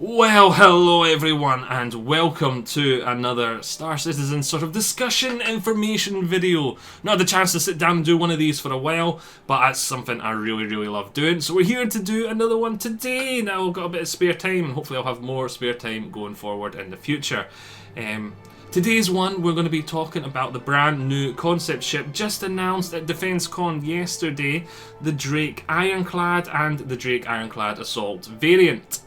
Well, hello everyone, and welcome to another Star Citizen sort of discussion information video. Not had the chance to sit down and do one of these for a while, but that's something I really love doing. So we're here to do another one today. Now I've got a bit of spare time, and hopefully I'll have more spare time going forward in the future. Today's one, we're going to be talking about the brand new concept ship just announced at DefenseCon yesterday, the Drake Ironclad and the Drake Ironclad Assault variant.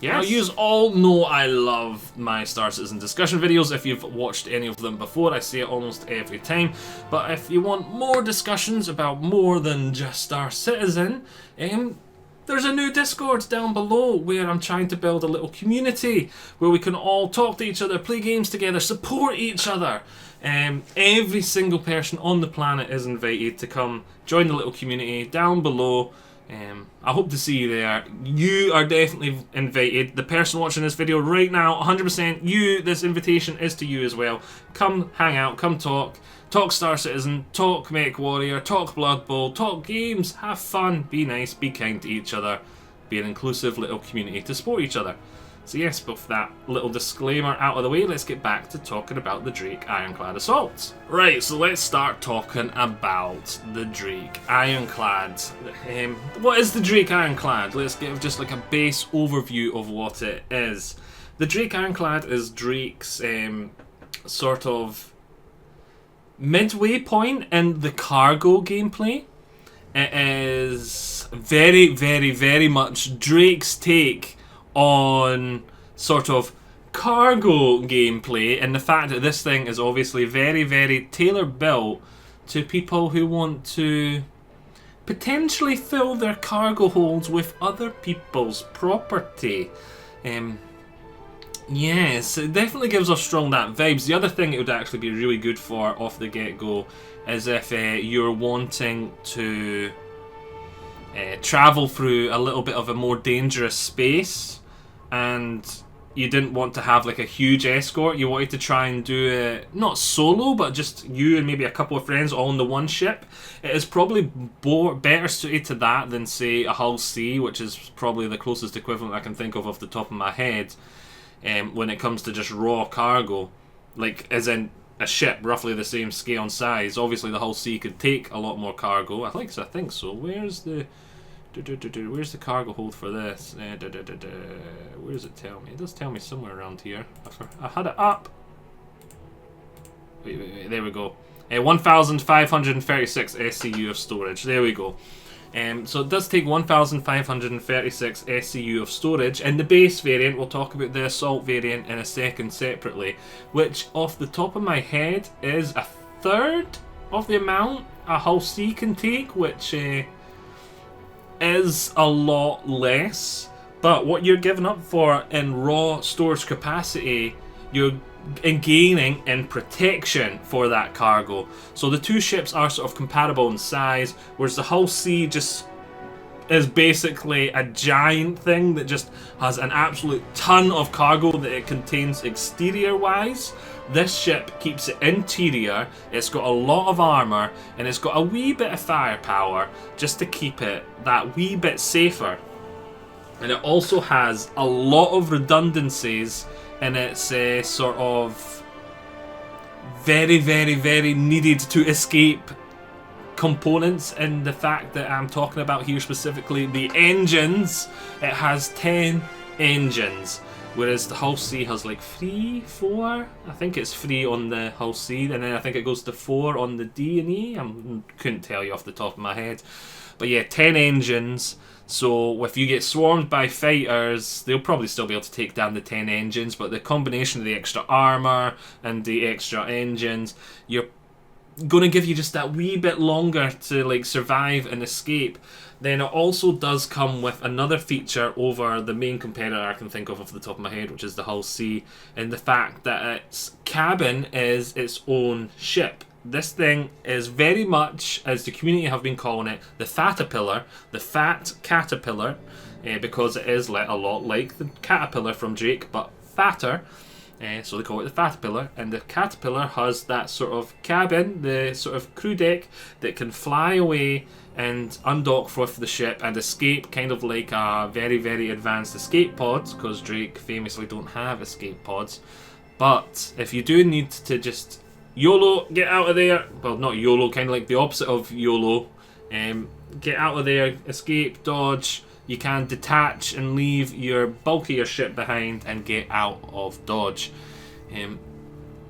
Yes. You all know I love my Star Citizen discussion videos. If you've watched any of them before, I say it almost every time. But if you want more discussions about more than just Star Citizen, there's a new Discord down below where I'm trying to build a little community where we can all talk to each other, play games together, support each other. Every single person on the planet is invited to come join the little community down below. I hope to see you there. You are definitely invited. The person watching this video right now, 100% you, this invitation is to you as well. Come hang out, come talk Star Citizen, talk MechWarrior, talk Blood Bowl, talk games, have fun, be nice, be kind to each other, be an inclusive little community to support each other. So yes, with that little disclaimer out of the way, let's get back to talking about the Drake Ironclad Assault. Right, so let's start talking about the Drake Ironclad. What is the Drake Ironclad? Let's give just like a base overview of what it is. The Drake Ironclad is Drake's sort of midway point in the cargo gameplay. It is very much Drake's take on sort of cargo gameplay, and the fact that this thing is obviously very tailor built to people who want to potentially fill their cargo holds with other people's property. Yes, it definitely gives off strong that vibes. The other thing it would actually be really good for off the get-go is if you're wanting to travel through a little bit of a more dangerous space and you didn't want to have like a huge escort, you wanted to try and do it not solo but just you and maybe a couple of friends all on the one ship. It is probably better suited to that than say a Hull C, which is probably the closest equivalent I can think of off the top of my head when it comes to just raw cargo, like as in a ship roughly the same scale and size. Obviously the Hull C could take a lot more cargo. I think so. Where's the cargo hold for this? Where does it tell me? It does tell me somewhere around here. I had it up. Wait, there we go. 1,536 SCU of storage. There we go. So it does take 1,536 SCU of storage in the base variant. We'll talk about the assault variant in a second separately, which off the top of my head is a third of the amount a Hull C can take, which is a lot less. But what you're giving up for in raw storage capacity, you're gaining in protection for that cargo. So the two ships are sort of compatible in size, whereas the Hull C just is basically a giant thing that just has an absolute ton of cargo that it contains exterior wise. This ship keeps it interior, it's got a lot of armour, and it's got a wee bit of firepower just to keep it that wee bit safer. And it also has a lot of redundancies in its sort of very needed to escape components, in the fact that I'm talking about here specifically the engines. It has 10 engines, whereas the Hull C has like 4. I think it's 3 on the Hull C, and then I think it goes to 4 on the D and E. I couldn't tell you off the top of my head, but yeah, 10 engines. So if you get swarmed by fighters, they'll probably still be able to take down the 10 engines, but the combination of the extra armour and the extra engines, you're going to give you just that wee bit longer to like survive and escape. Then it also does come with another feature over the main competitor I can think of off the top of my head, which is the Hull C, and the fact that its cabin is its own ship. This thing is very much, as the community have been calling it, the Fatapillar, the Fat Caterpillar, because it is a lot like the Caterpillar from Drake, but fatter. So they call it the Caterpillar, and the Caterpillar has that sort of cabin, the sort of crew deck that can fly away and undock with the ship and escape, kind of like a very, very advanced escape pods, because Drake famously don't have escape pods. But if you do need to just YOLO, get out of there, well, not YOLO, kind of like the opposite of YOLO, get out of there, escape, dodge, you can detach and leave your bulkier ship behind and get out of dodge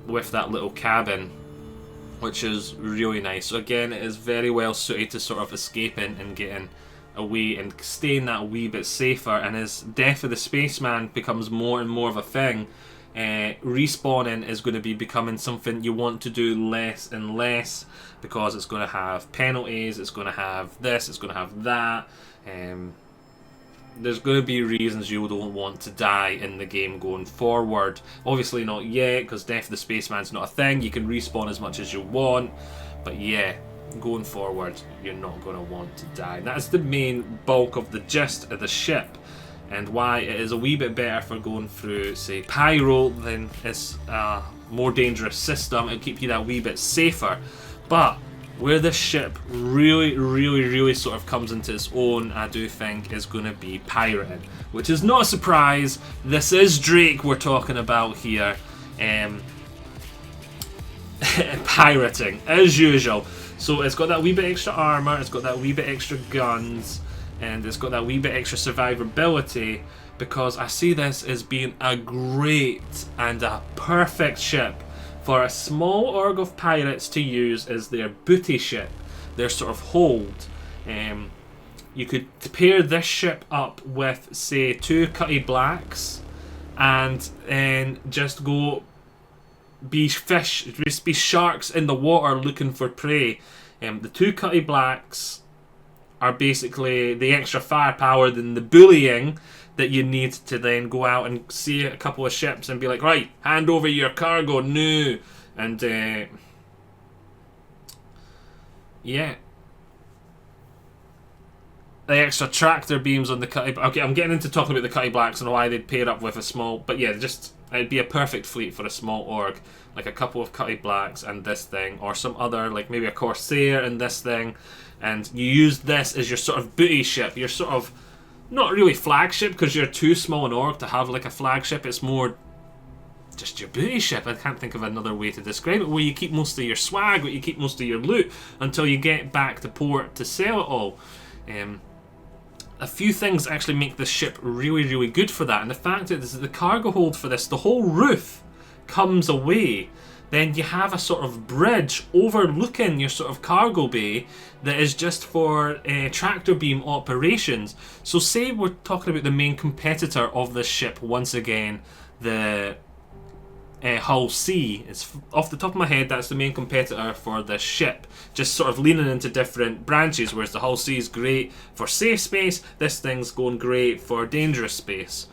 with that little cabin, which is really nice. So again, it is very well suited to sort of escaping and getting away and staying that wee bit safer. And as Death of the Spaceman becomes more and more of a thing, respawning is going to be becoming something you want to do less and less, because it's going to have penalties, it's going to have this, it's going to have that. There's going to be reasons you don't want to die in the game going forward. Obviously not yet, because Death of the Spaceman's not a thing. You can respawn as much as you want, but yeah, going forward, you're not going to want to die. That's the main bulk of the gist of the ship, and why it is a wee bit better for going through, say, Pyro than it's a more dangerous system. It'll keep you that wee bit safer. But where this ship really sort of comes into its own, I do think, is going to be pirating, which is not a surprise. This is Drake we're talking about here. Pirating, as usual. So it's got that wee bit extra armor, it's got that wee bit extra guns, and it's got that wee bit extra survivability, because I see this as being a great and a perfect ship for a small org of pirates to use as their booty ship, their sort of hold. You could pair this ship up with, say, 2 Cutty Blacks, and then just go be fish, just be sharks in the water looking for prey. The 2 Cutty Blacks are basically the extra firepower than the bullying that you need to then go out and see a couple of ships and be like, right, hand over your cargo, no. And yeah, the extra tractor beams on the Cutty. Okay, I'm getting into talking about the Cutty Blacks and why they'd pair up with a small, but yeah, just it'd be a perfect fleet for a small org, like a couple of Cutty Blacks and this thing, or some other, like maybe a Corsair and this thing, and you use this as your sort of booty ship, your sort of, not really flagship, because you're too small an org to have like a flagship. It's more just your booty ship. I can't think of another way to describe it, where you keep most of your swag, where you keep most of your loot until you get back to port to sell it all. A few things actually make this ship really good for that, and the fact is the cargo hold for this, the whole roof comes away. Then you have a sort of bridge overlooking your sort of cargo bay that is just for tractor beam operations. So say we're talking about the main competitor of this ship once again, the Hull C. It's off the top of my head, that's the main competitor for this ship, just sort of leaning into different branches, whereas the Hull C is great for safe space, this thing's going great for dangerous space.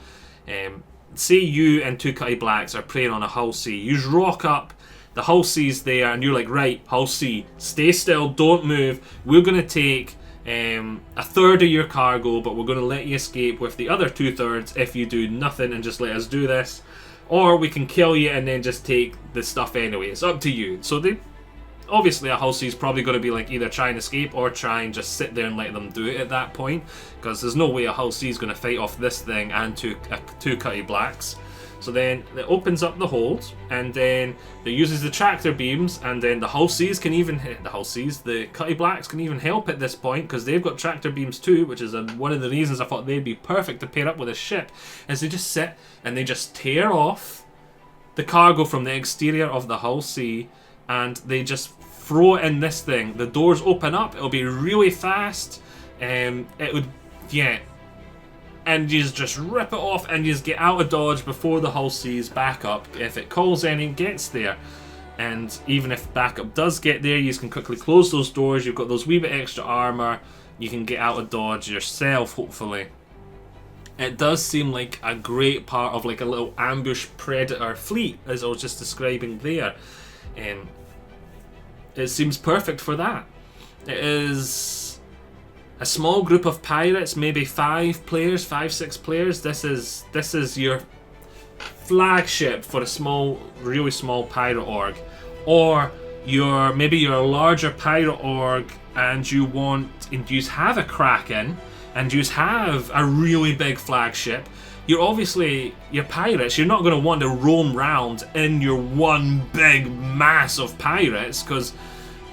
Say you and 2 Cutty Blacks are playing on a Hull C, you rock up, the Hull C's there, and you're like, right, Hull C, stay still, don't move, we're going to take a third of your cargo, but we're going to let you escape with the other 2/3 if you do nothing and just let us do this. Or we can kill you and then just take the stuff anyway. It's up to you. So they, obviously a Hull C is probably going to be like either try and escape or try and just sit there and let them do it at that point, because there's no way a Hull C is going to fight off this thing and 2 Cutty Blacks. So then it opens up the hold, and then it uses the tractor beams, and then the Hull C's can even hit the Hull C's. The Cutty Blacks can even help at this point, because they've got tractor beams too, which is one of the reasons I thought they'd be perfect to pair up with a ship. Is they just sit and they just tear off the cargo from the exterior of the Hull C, and they just throw it in this thing. The doors open up. It'll be really fast. It would, yeah. And you just rip it off and you just get out of dodge before the Hull C's backup, if it calls any, gets there. And even if backup does get there, you can quickly close those doors. You've got those wee bit extra armor. You can get out of dodge yourself, hopefully. It does seem like a great part of like a little ambush predator fleet, as I was just describing there. It seems perfect for that. It is a small group of pirates, maybe 5 players, 5-6 players. This is your flagship for a small, really small pirate org, or maybe you're a larger pirate org and you have a Kraken and you have a really big flagship. You're pirates. You're not going to want to roam around in your one big mass of pirates, because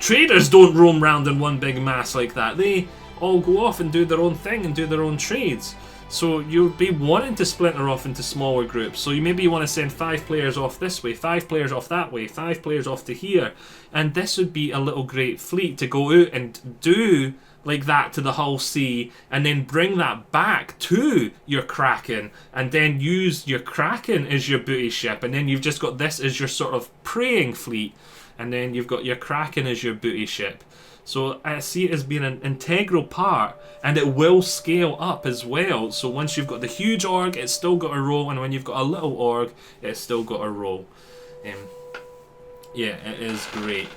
traders don't roam around in one big mass like that. They all go off and do their own thing and do their own trades. So you'll be wanting to splinter off into smaller groups. So maybe you want to send 5 players off this way, 5 players off that way, 5 players off to here. And this would be a little great fleet to go out and do like that to the Hull Sea, and then bring that back to your Kraken, and then use your Kraken as your booty ship, and then you've just got this as your sort of preying fleet, and then you've got your Kraken as your booty ship. So I see it as being an integral part, and it will scale up as well. So once you've got the huge org, it's still got a role, and when you've got a little org, it's still got a role. Yeah, it is great.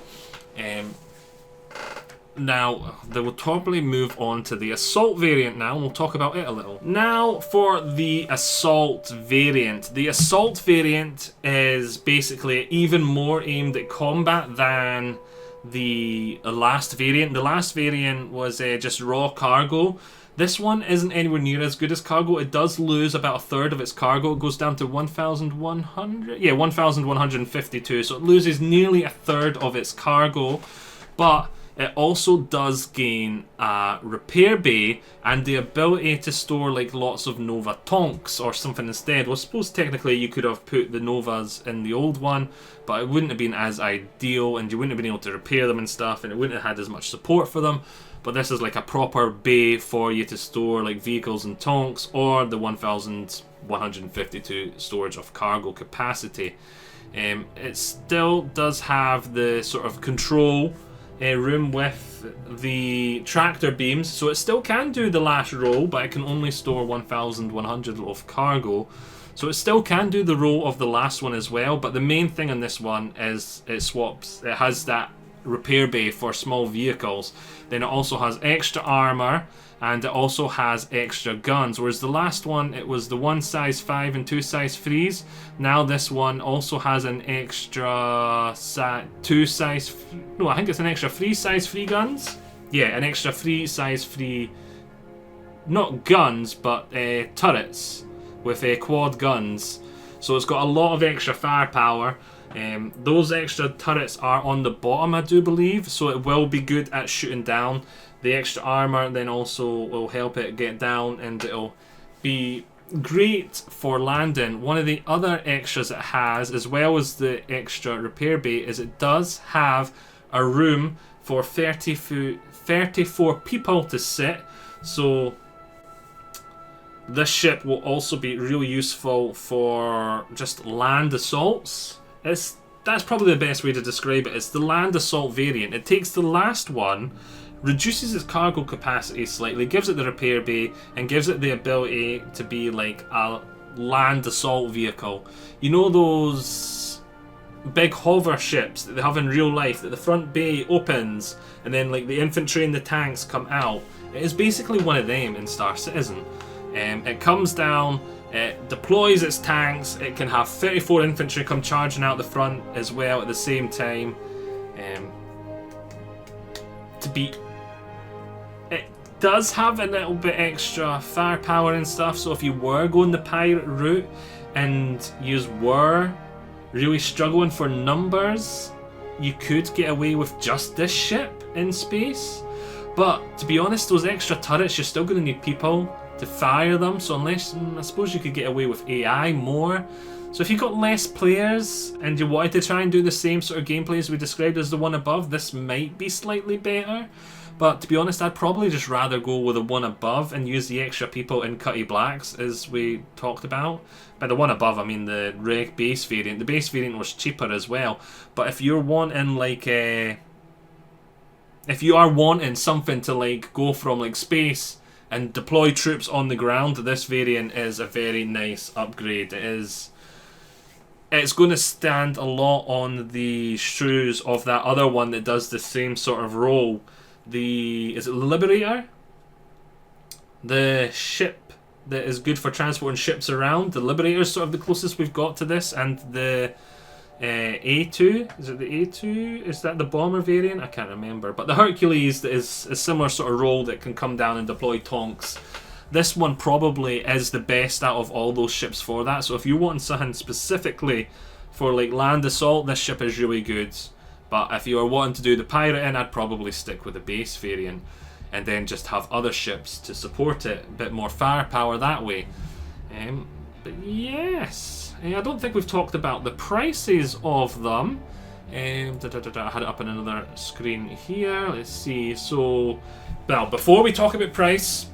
Now, they will probably move on to the Assault variant now, and we'll talk about it a little. Now, for the Assault variant. The Assault variant is basically even more aimed at combat than the last variant. The last variant was just raw cargo. This one isn't anywhere near as good as cargo. It does lose about a third of its cargo. It goes down to 1,100? Yeah, 1,152. So it loses nearly a third of its cargo. But it also does gain a repair bay and the ability to store like lots of Nova Tonks or something instead. Well, I suppose technically you could have put the Novas in the old one, but it wouldn't have been as ideal, and you wouldn't have been able to repair them and stuff, and it wouldn't have had as much support for them. But this is like a proper bay for you to store like vehicles and Tonks, or the 1,152 storage of cargo capacity. It still does have the sort of control room with the tractor beams, so it still can do the last roll, but it can only store 1,100 of cargo. So it still can do the roll of the last one as well, but the main thing on this one is it has that repair bay for small vehicles. Then it also has extra armor, and it also has extra guns, whereas the last one, it was the 1 size 5 and 2 size 3s. Now this one also has an extra 3 size 3 guns. Yeah, an extra 3 size 3, not guns, but turrets with quad guns. So it's got a lot of extra firepower. Those extra turrets are on the bottom, I do believe, so it will be good at shooting down. The extra armor then also will help it get down, and it'll be great for landing. One of the other extras it has, as well as the extra repair bay, is it does have a room for 34 people to sit. So this ship will also be really useful for just land assaults. That's probably the best way to describe it. It's the land assault variant. It takes the last one, reduces its cargo capacity slightly, gives it the repair bay, and gives it the ability to be like a land assault vehicle. You know those big hover ships that they have in real life, that the front bay opens and then like the infantry and the tanks come out? It is basically one of them in Star Citizen. It comes down, it deploys its tanks, it can have 34 infantry come charging out the front as well at the same time. It does have a little bit extra firepower and stuff, so if you were going the pirate route and you were really struggling for numbers, you could get away with just this ship in space. But to be honest, those extra turrets, you're still going to need people to fire them, so unless, I suppose you could get away with AI more. So if you got less players and you wanted to try and do the same sort of gameplay as we described as the one above, this might be slightly better. But to be honest, I'd probably just rather go with the one above and use the extra people in Cutty Blacks, as we talked about. By the one above, I mean the reg base variant. The base variant was cheaper as well. But if you're wanting like if you are wanting something to like go from like space and deploy troops on the ground, this variant is a very nice upgrade. It's going to stand a lot on the shoes of that other one that does the same sort of role. Is it Liberator? The ship that is good for transporting ships around. The Liberator's sort of the closest we've got to this, and the A2, is it the A2? Is that the bomber variant? I can't remember. But the Hercules is a similar sort of role that can come down and deploy tonks. This one probably is the best out of all those ships for that. So if you want something specifically for like land assault, this ship is really good. But if you are wanting to do the pirating, I'd probably stick with the base variant and then just have other ships to support it. A bit more firepower that way. But yes, I don't think we've talked about the prices of them. I had it up on another screen here. Let's see. So, well, before we talk about price,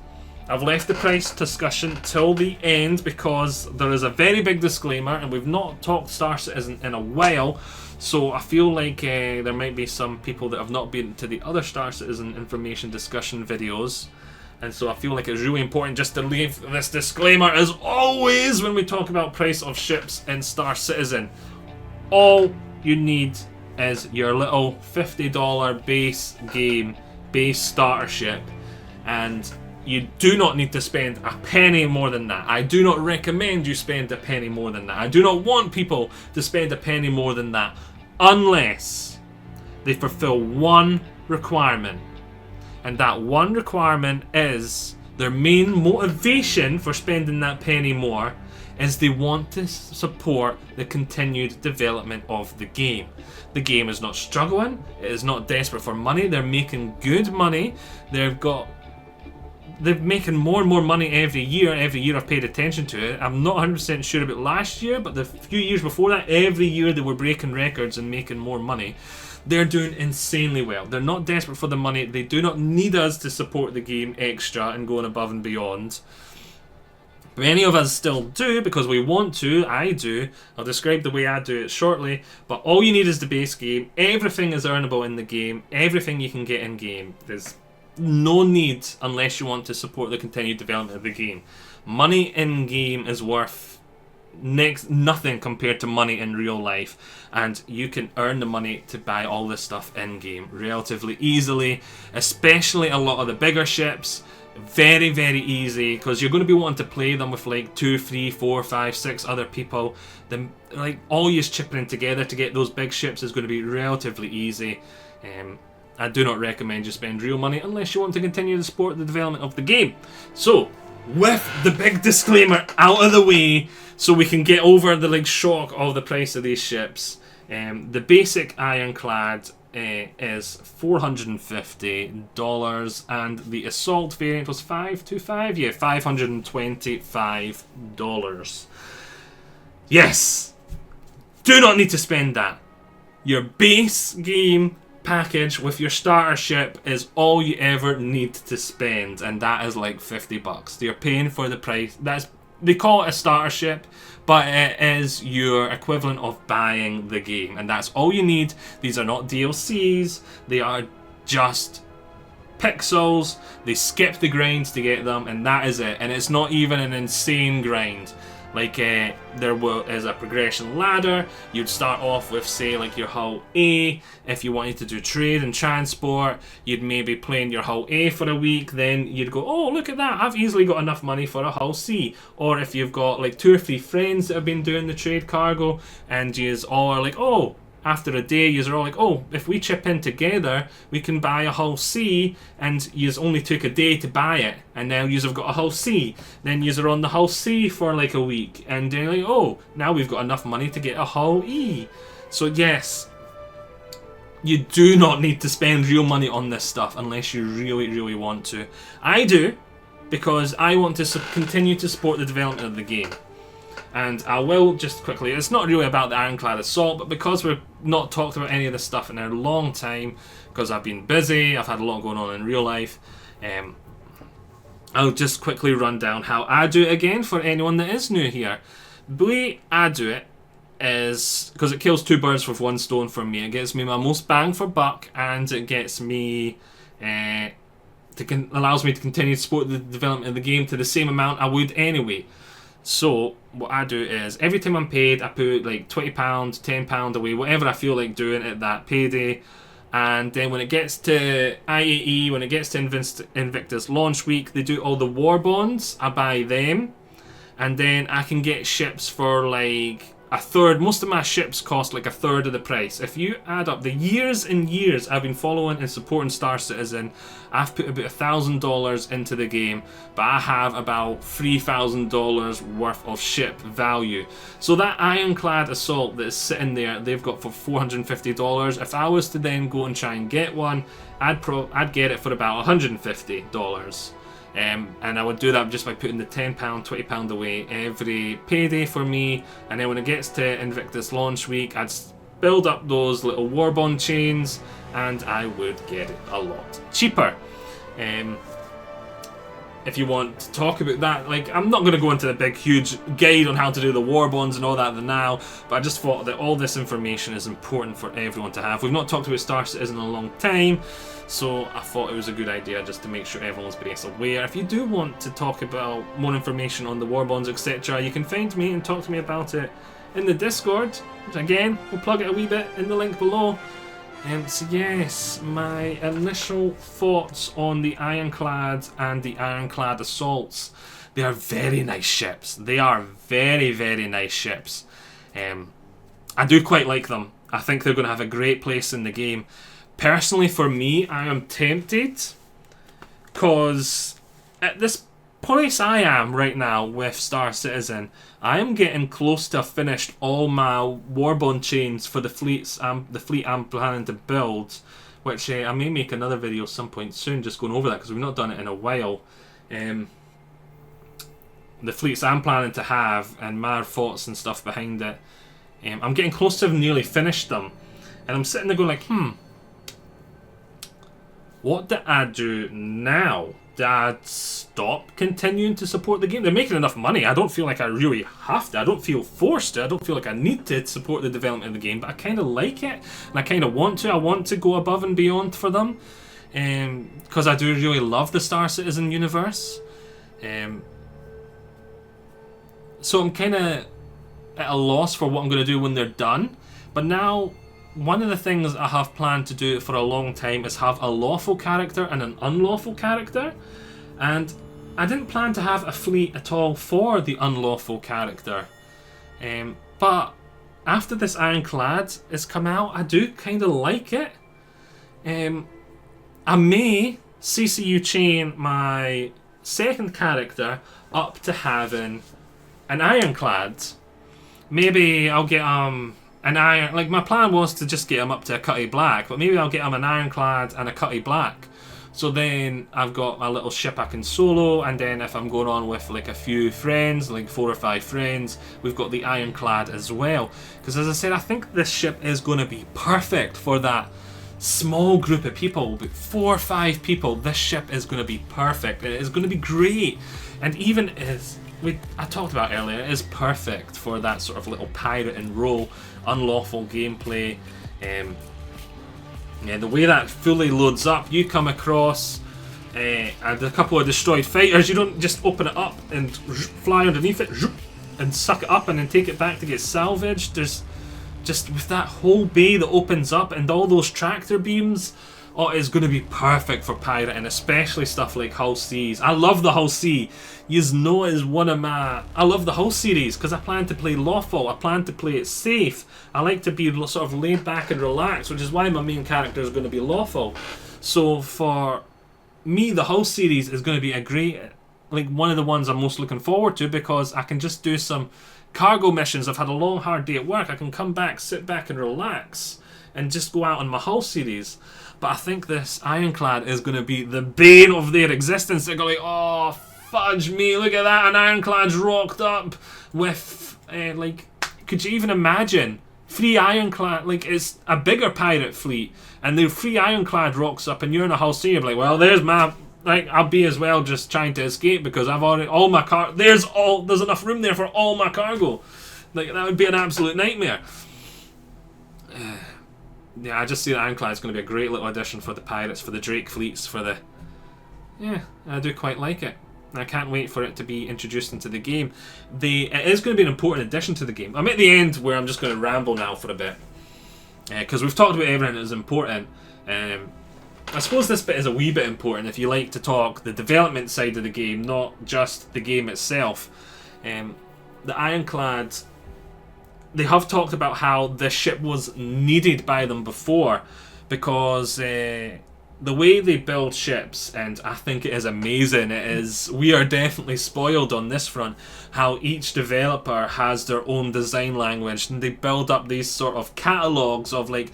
I've left the price discussion till the end because there is a very big disclaimer, and we've not talked Star Citizen in a while, so I feel like there might be some people that have not been to the other Star Citizen information discussion videos, and so I feel like it's really important just to leave this disclaimer as always when we talk about price of ships in Star Citizen. All you need is your little $50 base game, base starter ship, and you do not need to spend a penny more than that. I do not recommend you spend a penny more than that. I do not want people to spend a penny more than that unless they fulfill one requirement. And that one requirement is their main motivation for spending that penny more is they want to support the continued development of the game. The game is not struggling. It is not desperate for money. They're making good money. They're making more and more money every year. Every year I've paid attention to it. I'm not 100% sure about last year, but the few years before that, every year they were breaking records and making more money. They're doing insanely well. They're not desperate for the money. They do not need us to support the game extra and going above and beyond. Many of us still do because we want to. I do. I'll describe the way I do it shortly. But all you need is the base game. Everything is earnable in the game. Everything you can get in game. There's no need unless you want to support the continued development of the game. Money in game is worth nothing compared to money in real life, and you can earn the money to buy all this stuff in game relatively easily, especially a lot of the bigger ships. Very, very easy because you're going to be wanting to play them with like 2, 3, 4, 5, 6 other people. Then like all you chipping in together to get those big ships is going to be relatively easy. I do not recommend you spend real money unless you want to continue to support the development of the game. So, with the big disclaimer out of the way, so we can get over the like shock of the price of these ships, the basic Ironclad is $450, and the Assault variant was $525. Yeah, $525. Yes, do not need to spend that. Your base game package with your starter ship is all you ever need to spend, and that is like $50. You're paying for the price. They call it a starter ship, but it is your equivalent of buying the game, and that's all you need. These are not DLCs. They are just pixels. They skip the grinds to get them, and that is it. And it's not even an insane grind. Like, there is a progression ladder. You'd start off with, say, like your hull A. If you wanted to do trade and transport, you'd maybe play in your hull A for a week. Then you'd go, oh, look at that. I've easily got enough money for a hull C. Or if you've got like 2 or 3 friends that have been doing the trade cargo, and yous all are like, oh, after a day, yous are all like, oh, if we chip in together, we can buy a hull C, and yous only took a day to buy it, and now yous have got a hull C. Then yous are on the hull C for like a week, and they're like, oh, now we've got enough money to get a hull E. So yes, you do not need to spend real money on this stuff unless you really, really want to. I do, because I want to continue to support the development of the game. And I will just quickly, it's not really about the Ironclad Assault, but because we've not talked about any of this stuff in a long time, because I've been busy, I've had a lot going on in real life, I'll just quickly run down how I do it again for anyone that is new here. The way I do it is, because it kills 2 birds with 1 stone for me, it gets me my most bang for buck, and it gets me, allows me to continue to support the development of the game to the same amount I would anyway. So what I do is every time I'm paid, I put like £20, £10 away, whatever I feel like doing at that payday. And then when it gets to IAE, when it gets to Invictus launch week, they do all the war bonds. I buy them. And then I can get ships for like a third. Most of my ships cost like a third of the price. If you add up the years and years I've been following and supporting Star Citizen, I've put about $1,000 into the game, but I have about $3,000 worth of ship value. So that Ironclad Assault that is sitting there, they've got for $450. If I was to then go and try and get one, I'd get it for about $150. And I would do that just by putting the £10, £20 away every payday for me. And then when it gets to Invictus launch week, I'd build up those little war bond chains and I would get it a lot cheaper. If you want to talk about that, like, I'm not going to go into the big huge guide on how to do the war bonds and all that now, but I just thought that all this information is important for everyone to have. We've not talked about Star Citizen in a long time, so I thought it was a good idea just to make sure everyone's best aware. If you do want to talk about more information on the war bonds, etc., you can find me and talk to me about it in the Discord, which again, we'll plug it a wee bit in the link below. So yes, my initial thoughts on the Ironclad and the Ironclad Assaults. They are very nice ships. They are very, very nice ships. I do quite like them. I think they're going to have a great place in the game. Personally, for me, I am tempted, because at this place I am right now with Star Citizen, I am getting close to finished all my warbond chains for the fleet I'm planning to build, which I may make another video some point soon just going over that, because we've not done it in a while. The fleets I'm planning to have and my thoughts and stuff behind it, I'm getting close to having nearly finished them, and I'm sitting there going like, what do I do now? Do I stop continuing to support the game? They're making enough money. I don't feel like I really have to. I don't feel forced to. I don't feel like I need to support the development of the game, but I kind of like it, and I kind of want to. I want to go above and beyond for them, because I do really love the Star Citizen universe. So I'm kind of at a loss for what I'm going to do when they're done. But now, one of the things I have planned to do for a long time is have a lawful character and an unlawful character. And I didn't plan to have a fleet at all for the unlawful character. But after this Ironclad has come out, I do kind of like it. I may CCU chain my second character up to having an Ironclad. Maybe I'll get an iron, like my plan was to just get him up to a Cutty Black, but maybe I'll get him an Ironclad and a Cutty Black. So then I've got my little ship I can solo, and then if I'm going on with like a few friends, like 4 or 5 friends, we've got the Ironclad as well. Because as I said, I think this ship is going to be perfect for that small group of people, but 4 or 5 people, this ship is going to be perfect. It is going to be great. And even as I talked about earlier, it is perfect for that sort of little pirate and roll, unlawful gameplay. Yeah, the way that fully loads up, you come across and a couple of destroyed fighters, you don't just open it up and fly underneath it and suck it up and then take it back to get salvaged. There's just, with that whole bay that opens up and all those tractor beams, oh, it's going to be perfect for pirate, and especially stuff like Hull C's. I love the Hull C. You know it is one of my... I love the Hull series because I plan to play lawful. I plan to play it safe. I like to be sort of laid back and relaxed, which is why my main character is going to be lawful. So for me, the Hull series is going to be a great... like one of the ones I'm most looking forward to, because I can just do some cargo missions. I've had a long, hard day at work. I can come back, sit back and relax and just go out on my Hull series. But I think this Ironclad is going to be the bane of their existence. They're going to be, oh, fudge me, look at that, an Ironclad's rocked up with, like, could you even imagine? 3 Ironclad, like, it's a bigger pirate fleet, and the 3 Ironclad rocks up, and you're in a Hull C, you're like, well, there's my, like, I'll be as well just trying to escape, because I've already, all my there's enough room there for all my cargo. Like, that would be an absolute nightmare. Yeah, I just see that Ironclad is going to be a great little addition for the pirates, for the Drake fleets, for the... Yeah, I do quite like it. I can't wait for it to be introduced into the game. It is going to be an important addition to the game. I'm at the end where I'm just going to ramble now for a bit. because we've talked about everything that is important. I suppose this bit is a wee bit important if you like to talk the development side of the game, not just the game itself. The Ironclad, they have talked about how this ship was needed by them before, because the way they build ships, and I think it is amazing, we are definitely spoiled on this front, how each developer has their own design language, and they build up these sort of catalogues of like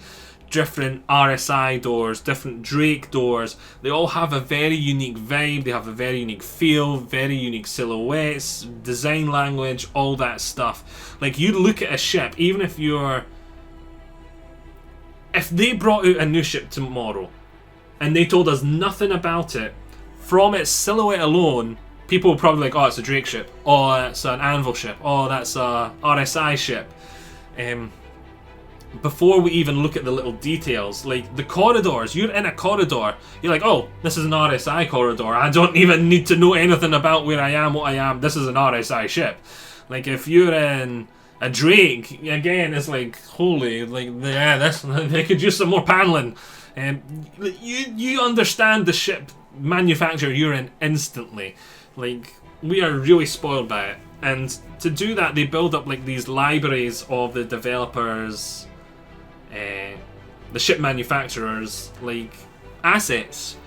different RSI doors, different Drake doors. They all have a very unique vibe, they have a very unique feel, very unique silhouettes, design language, all that stuff. Like, you look at a ship, even if they brought out a new ship tomorrow and they told us nothing about it, from its silhouette alone, people will probably be like, oh, it's a Drake ship, oh, that's an Anvil ship, oh, that's a RSI ship. Before we even look at the little details, like the corridors, you're in a corridor, you're like, oh, this is an RSI corridor, I don't even need to know anything about where I am, what I am, this is an RSI ship. Like, if you're in a Drake, again, it's like, holy, like, yeah, they could use some more paneling. You understand the ship manufacturer you're in instantly. Like, we are really spoiled by it. And to do that, they build up like these libraries of the developers, the ship manufacturers, like, assets,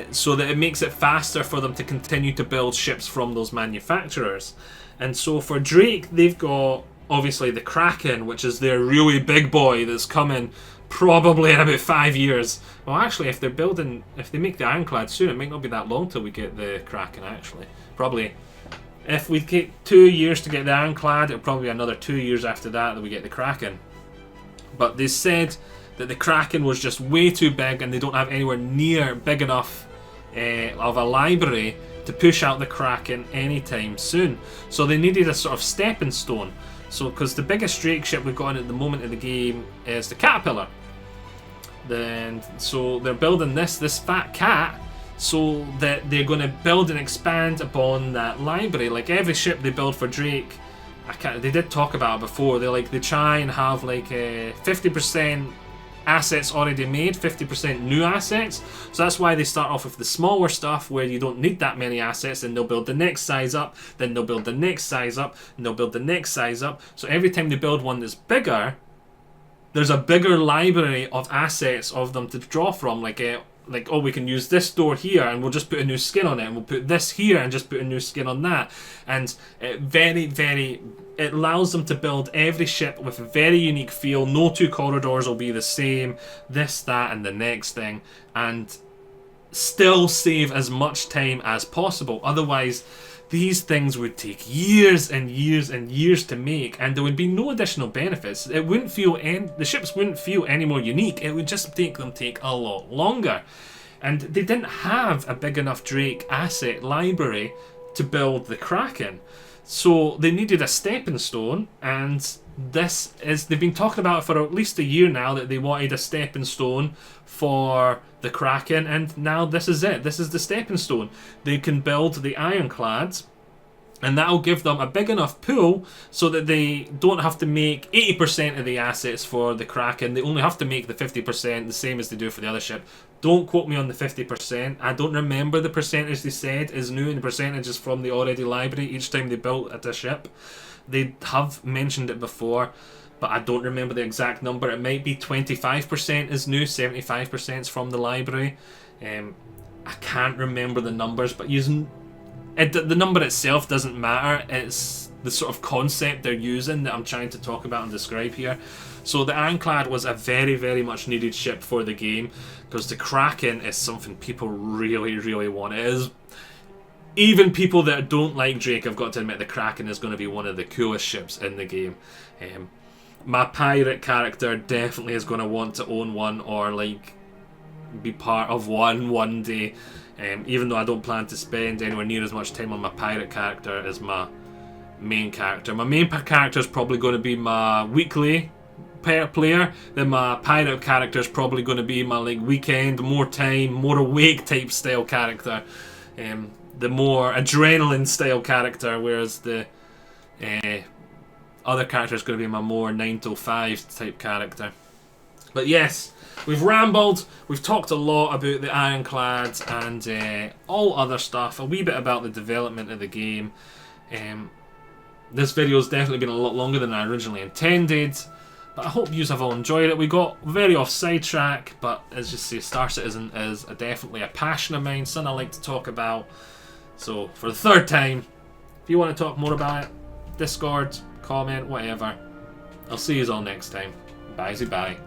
so that it makes it faster for them to continue to build ships from those manufacturers. And so for Drake, they've got obviously the Kraken, which is their really big boy that's coming probably in about 5 years. Well, actually, if they make the Ironclad soon, it might not be that long till we get the Kraken, actually. Probably, if we take 2 years to get the Ironclad, it'll probably be another 2 years after that we get the Kraken. But they said that the Kraken was just way too big and they don't have anywhere near big enough of a library to push out the Kraken anytime soon. So they needed a sort of stepping stone. So, because the biggest Drake ship we've got in at the moment in the game is the Caterpillar. So they're building this fat cat, so that they're going to build and expand upon that library. Like every ship they build for Drake, they did talk about it before. They try and have like 50% assets already made, 50% new assets. So that's why they start off with the smaller stuff where you don't need that many assets, and they'll build the next size up, then they'll build the next size up, and they'll build the next size up. So every time they build one that's bigger, there's a bigger library of assets of them to draw from. Like, oh, we can use this door here and we'll just put a new skin on it, and we'll put this here and just put a new skin on that. And it allows them to build every ship with a very unique feel. No two corridors will be the same, this, that, and the next thing, and still save as much time as possible. Otherwise, these things would take years and years and years to make, and there would be no additional benefits. It wouldn't feel the ships wouldn't feel any more unique. It would just take a lot longer. And they didn't have a big enough Drake asset library to build the Kraken. So they needed a stepping stone, and they've been talking about it for at least a year now, that they wanted a stepping stone for the Kraken, and now this is it. This is the stepping stone. They can build the Ironclads, and that'll give them a big enough pool so that they don't have to make 80% of the assets for the Kraken. They only have to make the 50%, the same as they do for the other ship. Don't quote me on the 50%. I don't remember the percentage they said is new, and the percentage is from the already library each time they built a ship. They have mentioned it before, but I don't remember the exact number. It might be 25% is new, 75% is from the library. I can't remember the numbers, but the number itself doesn't matter. It's the sort of concept they're using that I'm trying to talk about and describe here. So the Ironclad was a very, very much needed ship for the game, because the Kraken is something people really, really want. It is. Even people that don't like Drake, I've got to admit, the Kraken is going to be one of the coolest ships in the game. My pirate character definitely is going to want to own one, or like be part of one day. Even though I don't plan to spend anywhere near as much time on my pirate character as my main character. My main character is probably going to be my weekly player. Then my pirate character is probably going to be my like weekend, more time, more awake type style character. The more adrenaline style character, whereas the other character is going to be my more 9 to 5 type character. But yes, we've rambled, we've talked a lot about the Ironclads and all other stuff, a wee bit about the development of the game. This video's definitely been a lot longer than I originally intended, but I hope you have all enjoyed it. We got very off sidetrack, but as you say, Star Citizen is definitely a passion of mine, something I like to talk about. So for the third time, if you want to talk more about it, Discord, comment, whatever. I'll see you all next time. Bye. Bye.